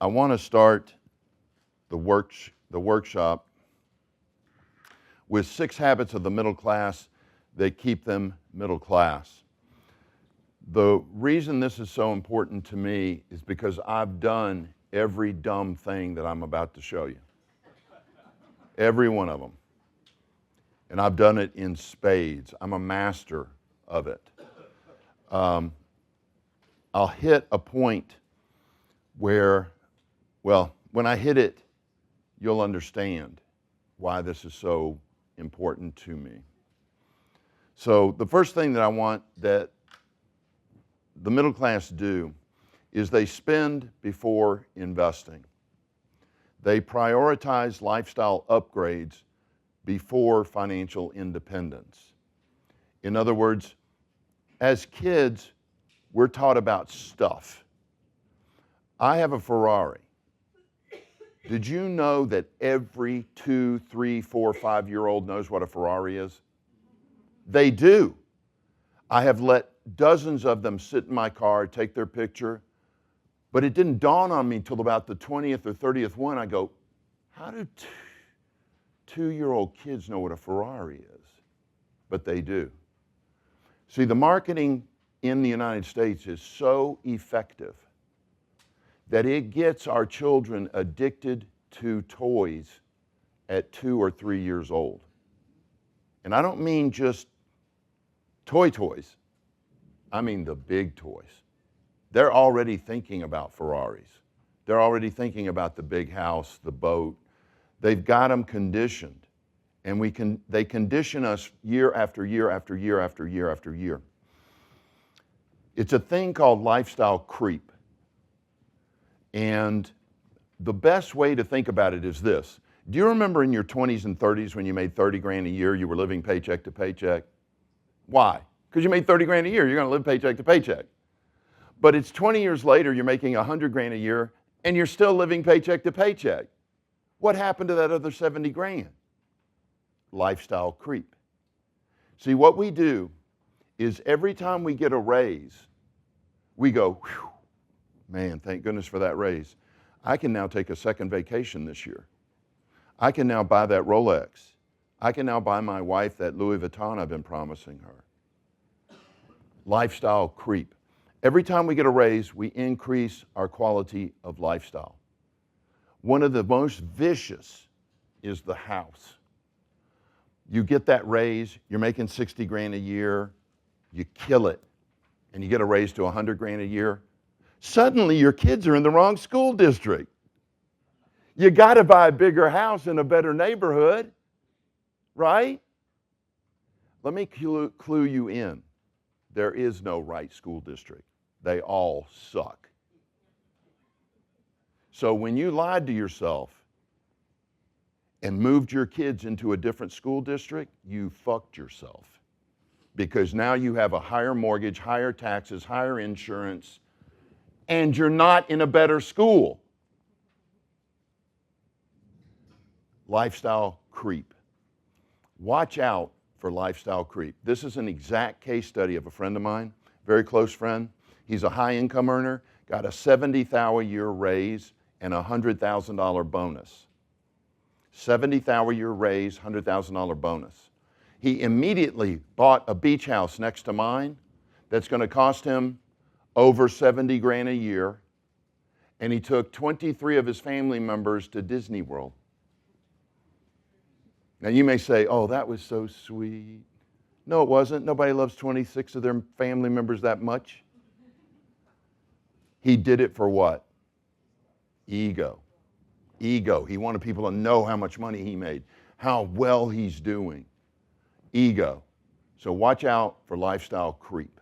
I want to start the workshop with 6 habits of the middle class that keep them middle class. The reason this is so important to me is because I've done every dumb thing that I'm about to show you. Every one of them. And I've done it in spades. I'm a master of it. I'll hit a point where, well, when I hit it, you'll understand why this is so important to me. So the first thing that I want that the middle class do is they spend before investing. They prioritize lifestyle upgrades before financial independence. In other words, as kids, we're taught about stuff. I have a Ferrari. Did you know that every 2, 3, 4, 5-year-old knows what a Ferrari is? They do. I have let dozens of them sit in my car, take their picture, but it didn't dawn on me until about the 20th or 30th one. I go, how do 2-year-old kids know what a Ferrari is? But they do. See, the marketing in the United States is so effective that it gets our children addicted to toys at 2 or 3 years old. And I don't mean just toys. I mean the big toys. They're already thinking about Ferraris. They're already thinking about the big house, the boat. They've got them conditioned. And they condition us year after year after year after year after year. It's a thing called lifestyle creep. And the best way to think about it is this. Do you remember in your 20s and 30s when you made 30 grand a year, you were living paycheck to paycheck? Why? Because you made 30 grand a year, you're going to live paycheck to paycheck. But it's 20 years later, you're making 100 grand a year, and you're still living paycheck to paycheck. What happened to that other 70 grand? Lifestyle creep. See, what we do is every time we get a raise, we go, whew, man, thank goodness for that raise. I can now take a second vacation this year. I can now buy that Rolex. I can now buy my wife that Louis Vuitton I've been promising her. Lifestyle creep. Every time we get a raise, we increase our quality of lifestyle. One of the most vicious is the house. You get that raise, you're making 60 grand a year, you kill it, and you get a raise to 100 grand a year. Suddenly your kids are in the wrong school district. You got to buy a bigger house in a better neighborhood, right? Let me clue you in. There is no right school district. They all suck. So when you lied to yourself and moved your kids into a different school district, you fucked yourself. Because now you have a higher mortgage, higher taxes, higher insurance, and you're not in a better school. Lifestyle creep. Watch out for lifestyle creep. This is an exact case study of a friend of mine, very close friend. He's a high income earner, got a $70,000 a year raise and a $100,000 bonus. $70,000 a year raise, $100,000 bonus. He immediately bought a beach house next to mine that's going to cost him over 70 grand a year, and he took 23 of his family members to Disney World. Now you may say, oh, that was so sweet. No, it wasn't. Nobody loves 26 of their family members that much. He did it for what? Ego. Ego. He wanted people to know how much money he made, how well he's doing. Ego. So watch out for lifestyle creep.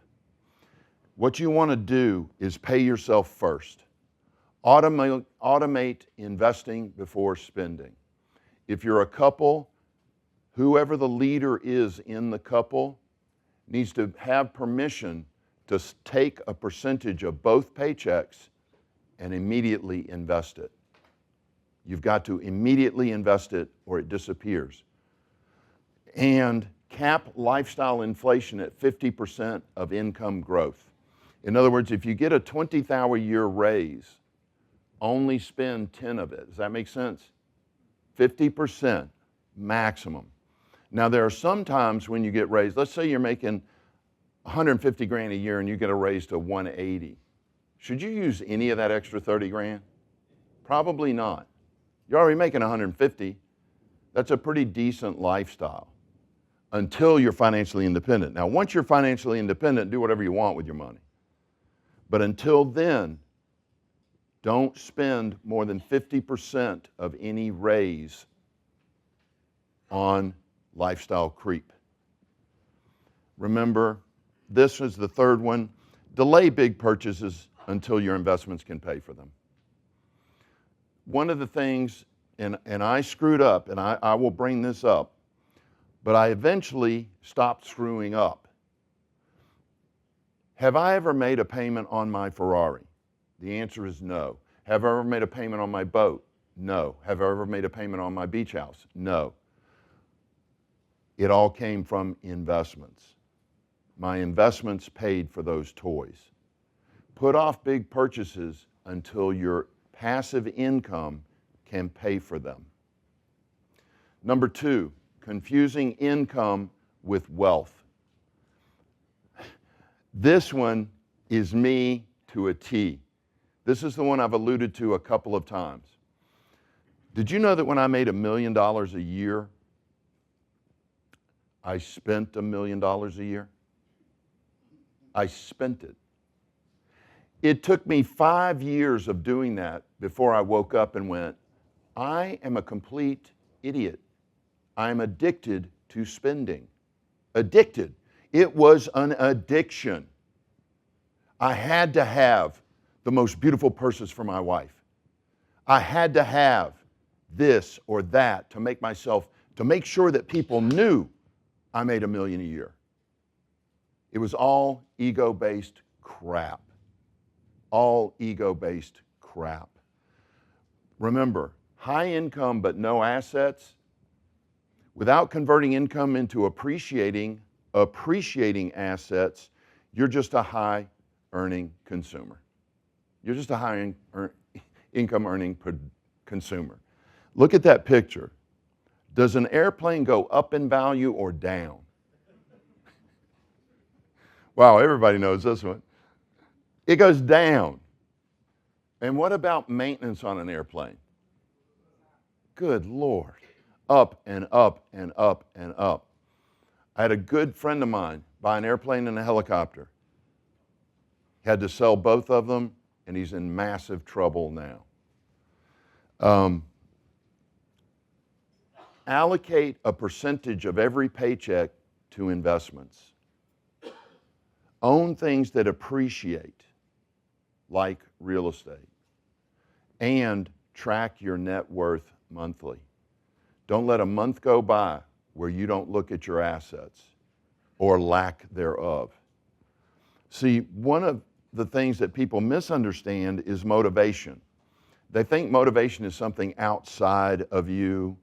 What you want to do is pay yourself first. Automate investing before spending. If you're a couple, whoever the leader is in the couple needs to have permission to take a percentage of both paychecks and immediately invest it. You've got to immediately invest it or it disappears. And cap lifestyle inflation at 50% of income growth. In other words, if you get a $20,000 a year raise only spend 10 of it. Does that make sense? 50% maximum. Now there are some times when you get raised, let's say you're making 150 grand a year and you get a raise to 180. Should you use any of that extra 30 grand? Probably not. You're already making 150. That's a pretty decent lifestyle until you're financially independent. Now, once you're financially independent, do whatever you want with your money. But until then, don't spend more than 50% of any raise on lifestyle creep. Remember, this is the third one. Delay big purchases until your investments can pay for them. One of the things, and I screwed up, and I will bring this up, but I eventually stopped screwing up. Have I ever made a payment on my Ferrari? The answer is no. Have I ever made a payment on my boat? No. Have I ever made a payment on my beach house? No. It all came from investments. My investments paid for those toys. Put off big purchases until your passive income can pay for them. Number two, confusing income with wealth. This one is me to a T. This is the one I've alluded to a couple of times. Did you know that when I made $1 million a year, I spent $1 million a year? I spent it. It took me 5 years of doing that before I woke up and went, I am a complete idiot. I'm addicted to spending. Addicted. It was an addiction. I had to have the most beautiful purses for my wife. I had to have this or that to make sure that people knew I made $1 million a year. It was all ego-based crap. All ego-based crap. Remember, high income but no assets, without converting income into appreciating assets, you're just a high earning consumer. You're just a high income earning consumer. Look at that picture. Does an airplane go up in value or down? Wow, everybody knows this one. It goes down. And what about maintenance on an airplane? Good Lord. Up and up and up and up. I had a good friend of mine buy an airplane and a helicopter. He had to sell both of them, and he's in massive trouble now. Allocate a percentage of every paycheck to investments. Own things that appreciate, like real estate. And track your net worth monthly. Don't let a month go by where you don't look at your assets or lack thereof. See, one of the things that people misunderstand is motivation. They think motivation is something outside of you.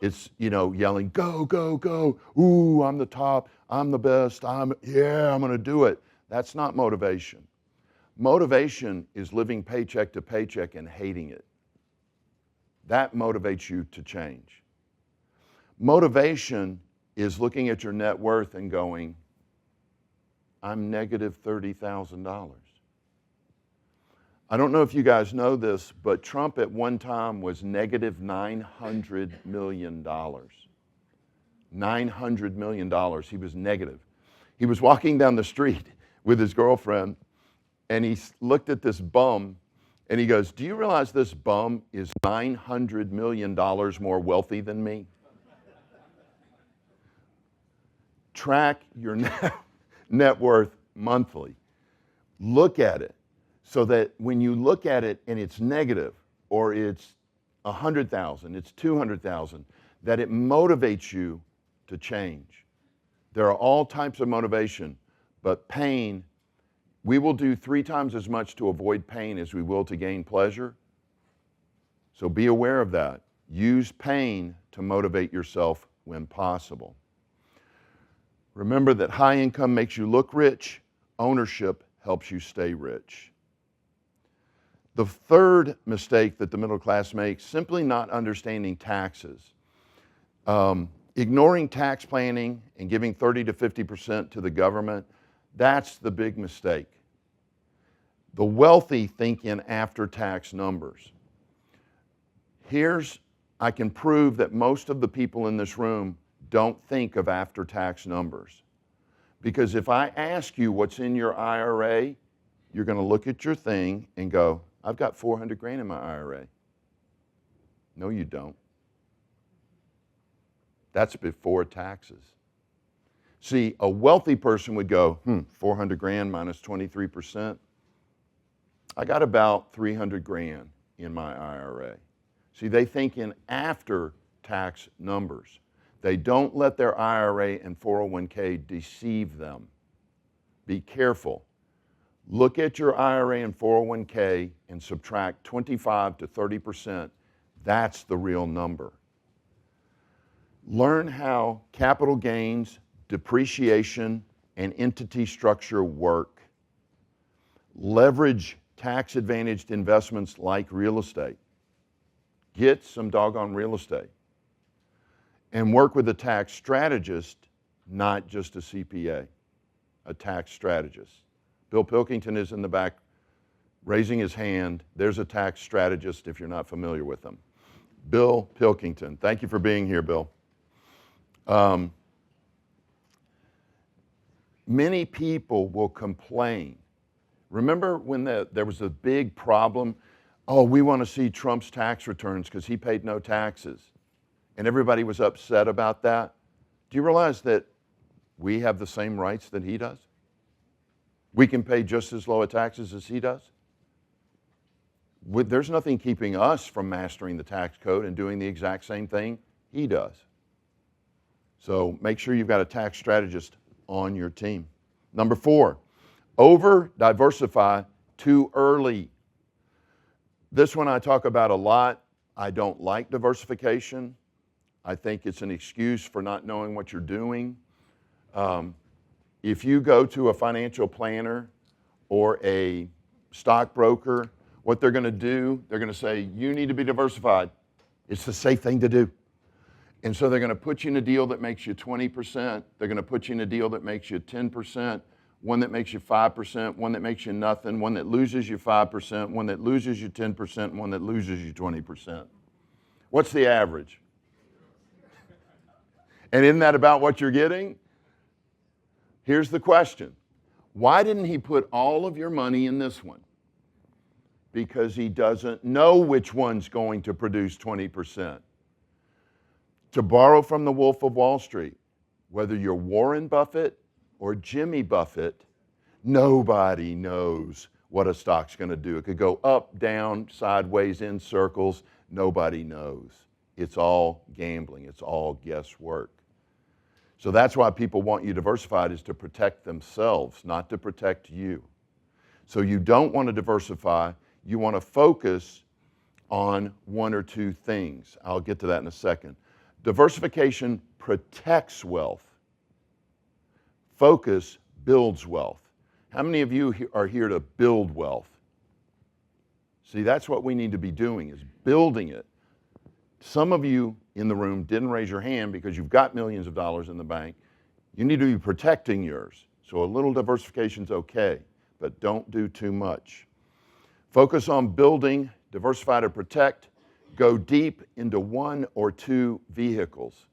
It's, yelling, go, go, go. Ooh, I'm the top. I'm the best. I'm going to do it. That's not motivation. Motivation is living paycheck to paycheck and hating it. That motivates you to change. Motivation is looking at your net worth and going, I'm negative $30,000. I don't know if you guys know this, but Trump at one time was negative $900 million. $900 million. He was negative. He was walking down the street with his girlfriend, and he looked at this bum, and he goes, do you realize this bum is $900 million more wealthy than me? Track your net worth monthly. Look at it so that when you look at it and it's negative, or it's 100,000, it's 200,000, that it motivates you to change. There are all types of motivation, but pain, we will do 3 times as much to avoid pain as we will to gain pleasure. So be aware of that. Use pain to motivate yourself when possible. Remember that high income makes you look rich. Ownership helps you stay rich. The third mistake that the middle class makes, simply not understanding taxes. Ignoring tax planning and giving 30 to 50% to the government, that's the big mistake. The wealthy think in after-tax numbers. I can prove that most of the people in this room don't think of after-tax numbers. Because if I ask you what's in your IRA, you're going to look at your thing and go, I've got 400 grand in my IRA. No, you don't. That's before taxes. See, a wealthy person would go, 400 grand minus 23%. I got about 300 grand in my IRA. See, they think in after-tax numbers. They don't let their IRA and 401k deceive them. Be careful. Look at your IRA and 401k and subtract 25 to 30%. That's the real number. Learn how capital gains, depreciation, and entity structure work. Leverage tax-advantaged investments like real estate. Get some doggone real estate. And work with a tax strategist, not just a CPA, a tax strategist. Bill Pilkington is in the back raising his hand. There's a tax strategist if you're not familiar with him. Bill Pilkington. Thank you for being here, Bill. Many people will complain. Remember when there was a big problem? Oh, we want to see Trump's tax returns because he paid no taxes. And everybody was upset about that. Do you realize that we have the same rights that he does? We can pay just as low a taxes as he does. There's nothing keeping us from mastering the tax code and doing the exact same thing he does. So make sure you've got a tax strategist on your team. Number 4, over-diversify too early. This one I talk about a lot. I don't like diversification. I think it's an excuse for not knowing what you're doing. If you go to a financial planner or a stockbroker, what they're going to do, they're going to say, you need to be diversified. It's the safe thing to do. And so they're going to put you in a deal that makes you 20%. They're going to put you in a deal that makes you 10%, one that makes you 5%, one that makes you nothing, one that loses you 5%, one that loses you 10%, and one that loses you 20%. What's the average? And isn't that about what you're getting? Here's the question. Why didn't he put all of your money in this one? Because he doesn't know which one's going to produce 20%. To borrow from the Wolf of Wall Street, whether you're Warren Buffett or Jimmy Buffett, nobody knows what a stock's going to do. It could go up, down, sideways, in circles. Nobody knows. It's all gambling. It's all guesswork. So that's why people want you diversified, is to protect themselves, not to protect you. So you don't want to diversify. You want to focus on one or two things. I'll get to that in a second. Diversification protects wealth. Focus builds wealth. How many of you are here to build wealth? See, that's what we need to be doing, is building it. Some of you in the room didn't raise your hand because you've got millions of dollars in the bank. You need to be protecting yours. So a little diversification is okay, but don't do too much. Focus on building, diversify to protect. Go deep into one or two vehicles.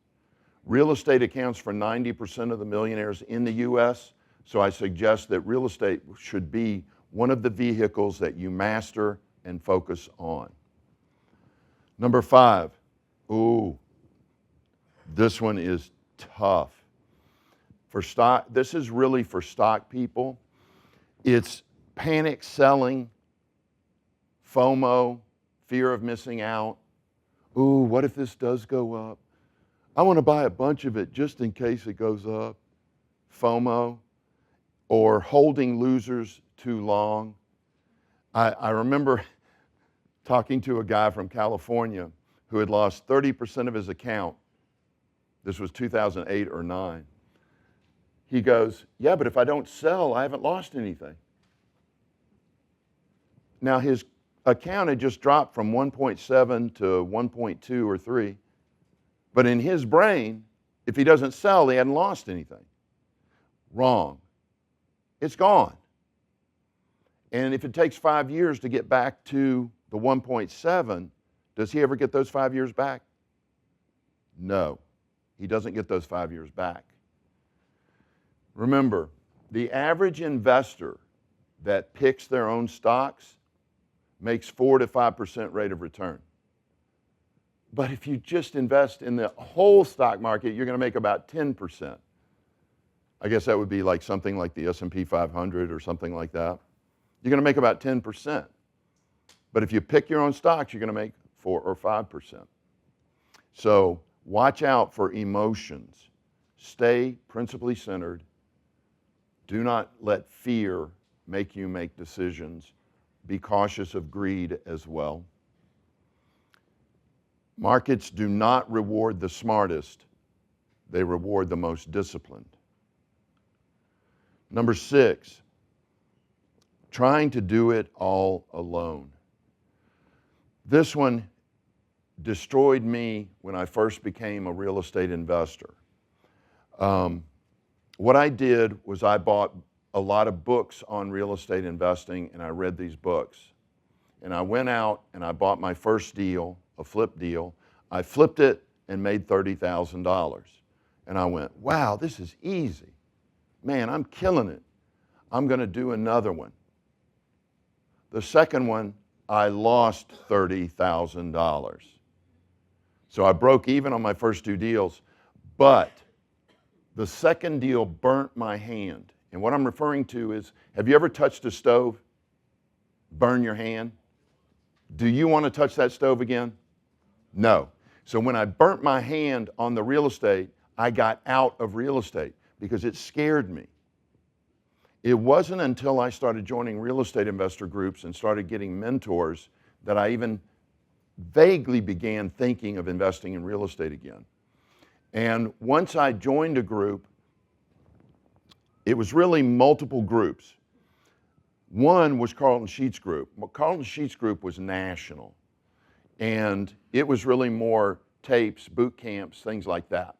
Real estate accounts for 90% of the millionaires in the U.S., so I suggest that real estate should be one of the vehicles that you master and focus on. Number 5. Ooh, this one is tough. For stock, this is really for stock people. It's panic selling, FOMO, fear of missing out. Ooh, what if this does go up? I want to buy a bunch of it just in case it goes up. FOMO, or holding losers too long. I remember talking to a guy from California who had lost 30% of his account. This was 2008 or 9. He goes, yeah, but if I don't sell, I haven't lost anything. Now his account had just dropped from 1.7 to 1.2 or 3. But in his brain, if he doesn't sell, he hadn't lost anything. Wrong. It's gone. And if it takes 5 years to get back to the 1.7, does he ever get those 5 years back? No, he doesn't get those 5 years back. Remember, the average investor that picks their own stocks makes 4 to 5% rate of return. But if you just invest in the whole stock market, you're going to make about 10%. I guess that would be like something like the S&P 500 or something like that. You're going to make about 10%. But if you pick your own stocks, you're going to make 4 or 5%. So watch out for emotions. Stay principally centered. Do not let fear make you make decisions. Be cautious of greed as well. Markets do not reward the smartest. They reward the most disciplined. Number 6, trying to do it all alone. This one destroyed me when I first became a real estate investor. What I did was I bought a lot of books on real estate investing, and I read these books. And I went out and I bought my first deal, a flip deal. I flipped it and made $30,000. And I went, wow, this is easy. Man, I'm killing it. I'm going to do another one. The second one, I lost $30,000. So I broke even on my first 2 deals, but the second deal burnt my hand. And what I'm referring to is, have you ever touched a stove? Burn your hand? Do you want to touch that stove again? No. So when I burnt my hand on the real estate, I got out of real estate because it scared me. It wasn't until I started joining real estate investor groups and started getting mentors that I even vaguely began thinking of investing in real estate again. And once I joined a group, it was really multiple groups. One was Carlton Sheets Group. Well, Carlton Sheets Group was national. And it was really more tapes, boot camps, things like that.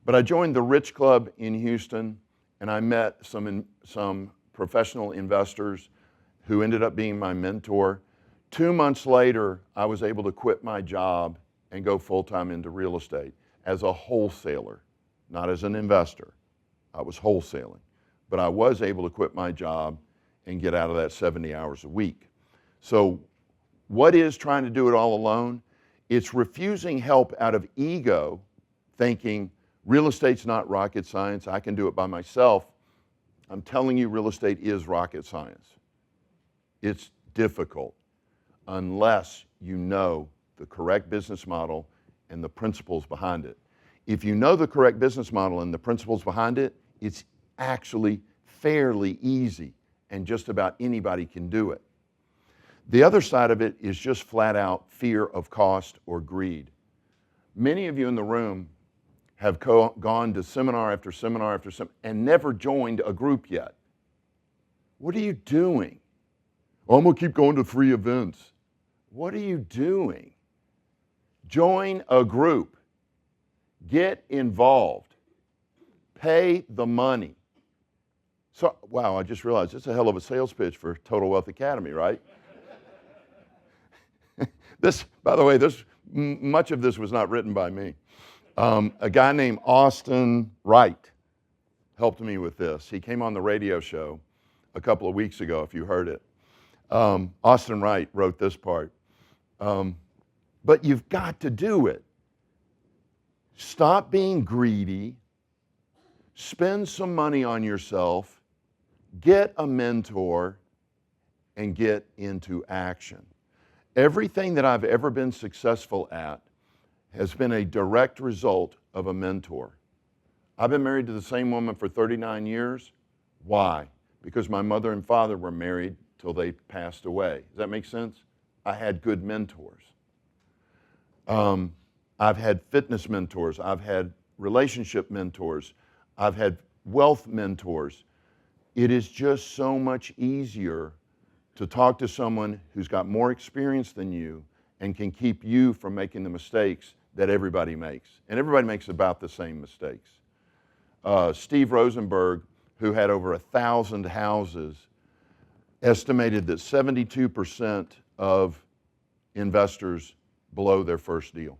But I joined the Rich Club in Houston, and I met some professional investors who ended up being my mentor. 2 months later, I was able to quit my job and go full-time into real estate as a wholesaler, not as an investor. I was wholesaling. But I was able to quit my job and get out of that 70 hours a week. So what is trying to do it all alone? It's refusing help out of ego, thinking real estate's not rocket science, I can do it by myself. I'm telling you, real estate is rocket science. It's difficult unless you know the correct business model and the principles behind it. If you know the correct business model and the principles behind it, it's actually fairly easy, and just about anybody can do it. The other side of it is just flat out fear of cost or greed. Many of you in the room have gone to seminar after seminar after seminar and never joined a group yet. What are you doing? Oh, I'm going to keep going to free events. What are you doing? Join a group. Get involved. Pay the money. So, wow, I just realized it's a hell of a sales pitch for Total Wealth Academy, right? This, by the way, much of this was not written by me. A guy named Austin Wright helped me with this. He came on the radio show a couple of weeks ago, if you heard it. Austin Wright wrote this part. But you've got to do it. Stop being greedy. Spend some money on yourself. Get a mentor and get into action. Everything that I've ever been successful at has been a direct result of a mentor. I've been married to the same woman for 39 years. Why? Because my mother and father were married till they passed away. Does that make sense? I had good mentors. I've had fitness mentors. I've had relationship mentors. I've had wealth mentors. It is just so much easier to talk to someone who's got more experience than you and can keep you from making the mistakes that everybody makes. And everybody makes about the same mistakes. Steve Rosenberg, who had over 1,000 houses, estimated that 72% of investors blow their first deal.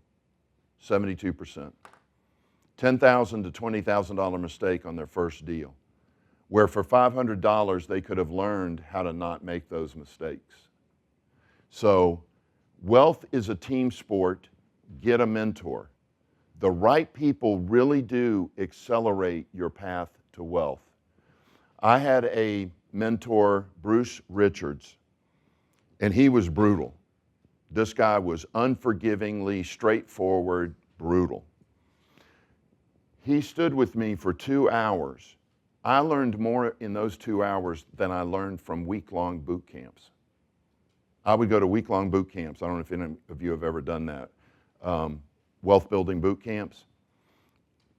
72%. $10,000 to $20,000 mistake on their first deal, where for $500 they could have learned how to not make those mistakes. So wealth is a team sport. Get a mentor. The right people really do accelerate your path to wealth. I had a mentor, Bruce Richards, and he was brutal. This guy was unforgivingly straightforward, brutal. He stood with me for 2 hours. I learned more in those 2 hours than I learned from week-long boot camps. I would go to week-long boot camps. I don't know if any of you have ever done that. Wealth building boot camps.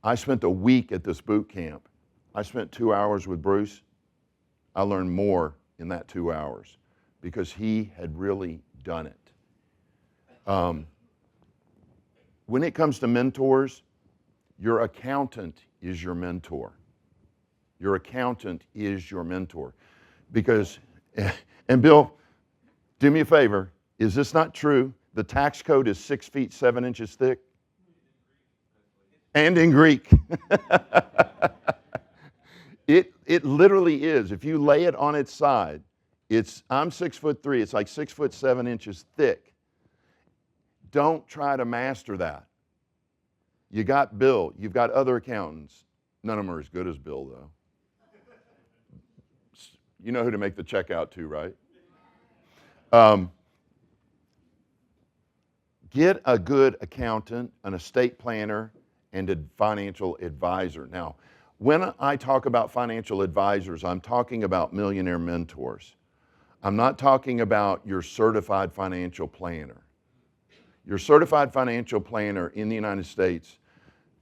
I spent a week at this boot camp. I spent 2 hours with Bruce. I learned more in that 2 hours because he had really done it. When it comes to mentors, your accountant is your mentor. Your accountant is your mentor. Because, and Bill, do me a favor, is this not true? The tax code is 6 feet 7 inches thick? And in Greek. It literally is. If you lay it on its side, I'm 6'3", it's like 6 foot 7 inches thick. Don't try to master that. You got Bill, you've got other accountants. None of them are as good as Bill, though. You know who to make the check out to, right? Get a good accountant, an estate planner, and a financial advisor. Now, when I talk about financial advisors, I'm talking about millionaire mentors. I'm not talking about your certified financial planner. Your certified financial planner in the United States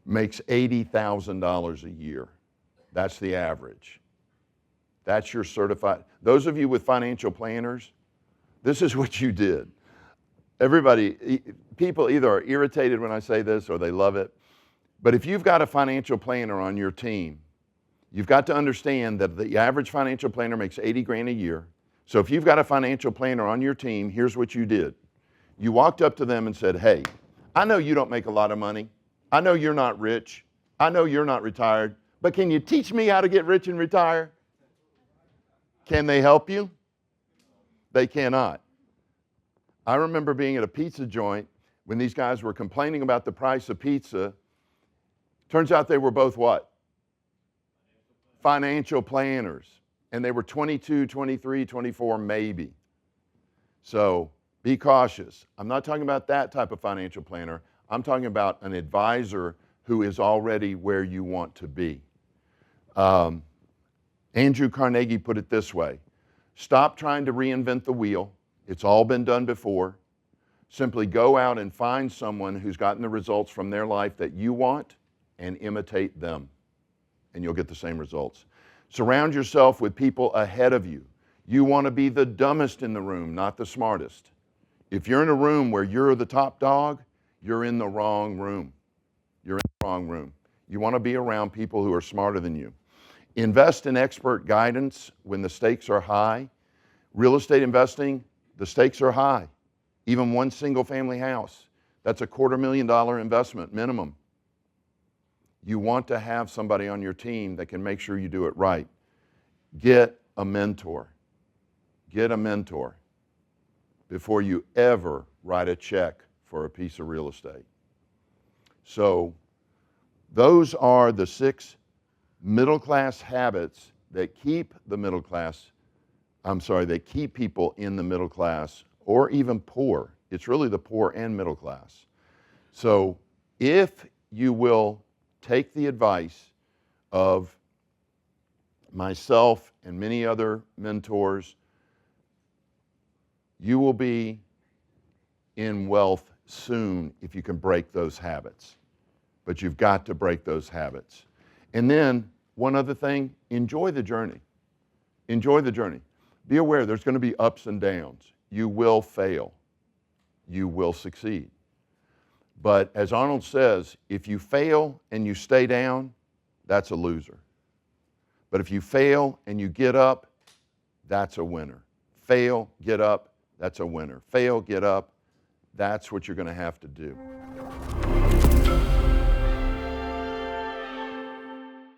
makes $80,000 a year. That's the average. That's your certified. Those of you with financial planners, this is what you did. Everybody, people either are irritated when I say this or they love it. But if you've got a financial planner on your team, you've got to understand that the average financial planner makes 80 grand a year. So if you've got a financial planner on your team, here's what you did. You walked up to them and said, hey, I know you don't make a lot of money. I know you're not rich. I know you're not retired. But can you teach me how to get rich and retire? Can they help you? They cannot. I remember being at a pizza joint when these guys were complaining about the price of pizza. Turns out they were both what? Financial planners. And they were 22, 23, 24 maybe. So be cautious. I'm not talking about that type of financial planner. I'm talking about an advisor who is already where you want to be. Andrew Carnegie put it this way. Stop trying to reinvent the wheel. It's all been done before. Simply go out and find someone who's gotten the results from their life that you want and imitate them, and you'll get the same results. Surround yourself with people ahead of you. You want to be the dumbest in the room, not the smartest. If you're in a room where you're the top dog, you're in the wrong room. You're in the wrong room. You want to be around people who are smarter than you. Invest in expert guidance when the stakes are high. Real estate investing, the stakes are high. Even one single family house, that's a $250,000 investment minimum. You want to have somebody on your team that can make sure you do it right. Get a mentor. Get a mentor before you ever write a check for a piece of real estate. So those are the 6 middle-class habits that keep the middle class, that keep people in the middle class or even poor. It's really the poor and middle class. So if you will take the advice of myself and many other mentors, you will be in wealth soon if you can break those habits. But you've got to break those habits. And then, one other thing, enjoy the journey. Enjoy the journey. Be aware there's going to be ups and downs. You will fail. You will succeed. But as Arnold says, if you fail and you stay down, that's a loser. But if you fail and you get up, that's a winner. Fail, get up, that's a winner. Fail, get up, that's what you're going to have to do.